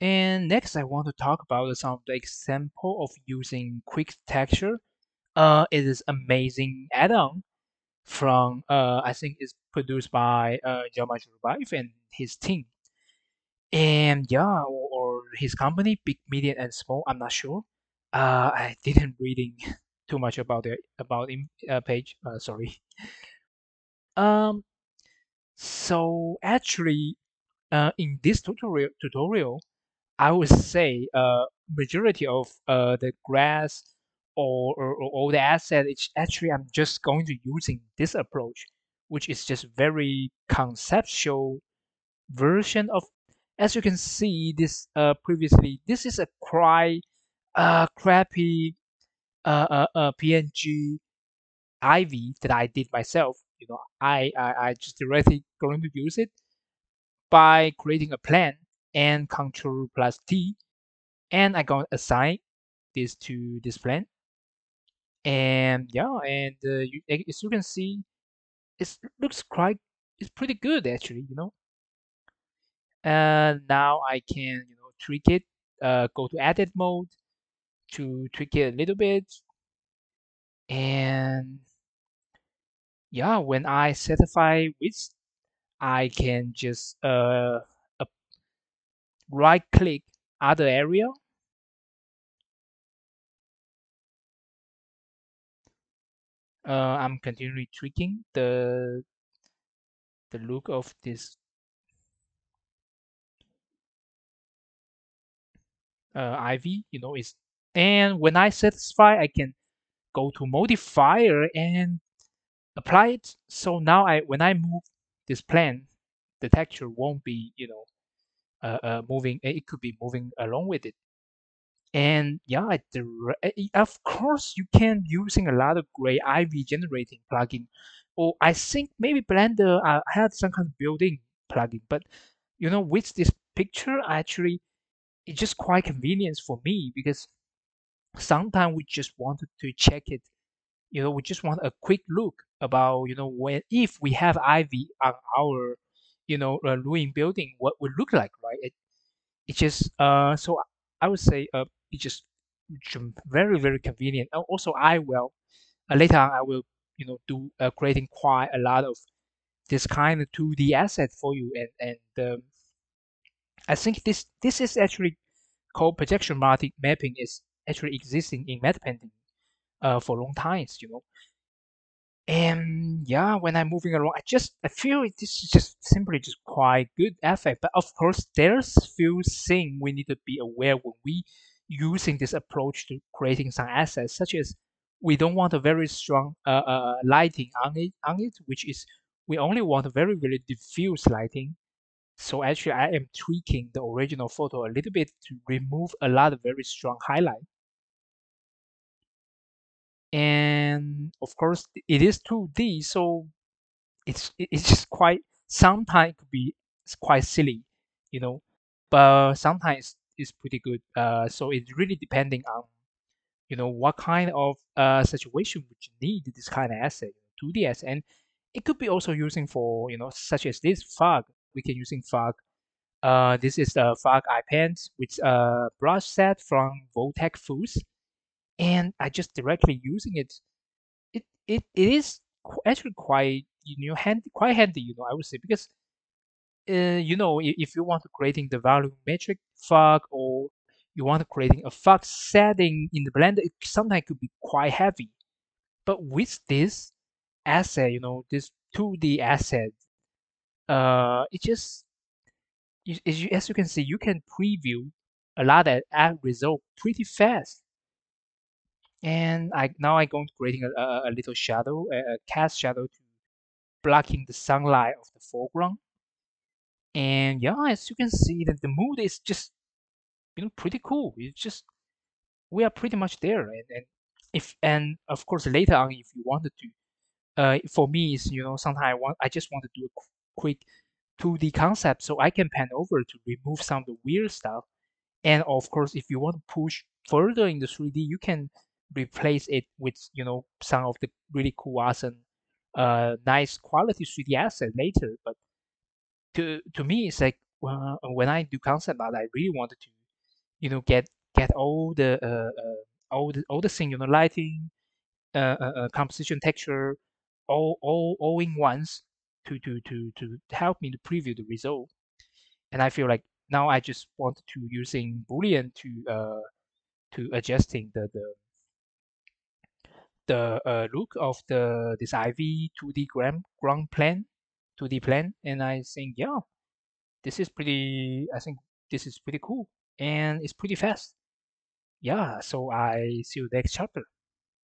And next, I want to talk about some of the example of using QuickTexture. It is amazing add-on from I think it's produced by Jaume Revive and his team. And yeah, or his company, Big, Medium, and Small. I'm not sure. I didn't reading too much about the about him page. Sorry. Um. So actually, in this tutorial, I would say majority of the grass or all the asset, it's actually I'm just going to using this approach, which is just very conceptual version of. As you can see, this previously this is a crappy PNG ivy that I did myself. I just directly going to use it by creating a plan and Control plus T, and I going to assign this to this plan. And yeah, and as you can see, it looks quite, it's pretty good actually. Now I can tweak it, go to edit mode to tweak it a little bit, and yeah, when I certify width, I can just right click other area. I'm continually tweaking the look of this ivy. Is and when I satisfy, I can go to modifier and apply it. So now when I move this plan, the texture won't be moving. It could be moving along with it. And yeah, of course you can using a lot of great ivy generating plugin. Or I think maybe Blender had some kind of built-in plugin, but with this picture, actually it's just quite convenient for me because sometimes we just wanted to check it. We just want a quick look about when if we have ivy on our ruin building, what would look like, right? It just so I would say it's just very very convenient. Also, I will later on I will do creating quite a lot of this kind of 2D asset for you, and I think this is actually called projection mapping is actually existing in matte painting for long times. And yeah, when I'm moving along, I feel this is just simply just quite good effect. But of course, there's few things we need to be aware when we using this approach to creating some assets, such as we don't want a very strong lighting on it, which is we only want a very very diffuse lighting. So actually, I am tweaking the original photo a little bit to remove a lot of very strong highlight. And of course, it is 2D, so it's just quite sometimes it could be it's quite silly, you know, but sometimes it's pretty good. So it's really depending on what kind of situation would you need this kind of asset, 2D asset, and it could be also using for such as this fog. We can using fog. This is the fog eye paint with a brush set from Wojtek Fus, and I just directly using it. It is actually quite quite handy, I would say, because if you want to creating the volumetric fog, or you want to creating a fog setting in the blender, it sometimes could be quite heavy. But with this asset, this 2D asset, it just as you can see, you can preview a lot of result pretty fast. And I going to creating a little shadow, a cast shadow to blocking the sunlight of the foreground. And yeah, as you can see, that the mood is just pretty cool. It's just we are pretty much there, and of course later on, if you wanted to, for me is sometimes I just want to do a quick 2D concept, so I can pan over to remove some of the weird stuff. And of course, if you want to push further in the 3D, you can replace it with some of the really cool, awesome, nice quality 3D asset later. But to me, it's like when I do concept art, I really wanted to, get all the all the thing, lighting, composition, texture, all in once to help me to preview the result. And I feel like now I just want to using Boolean to adjusting the look of this ivy 2D ground plan, 2D plan, and I think this is pretty. I think this is pretty cool and it's pretty fast. Yeah, so I see you next chapter.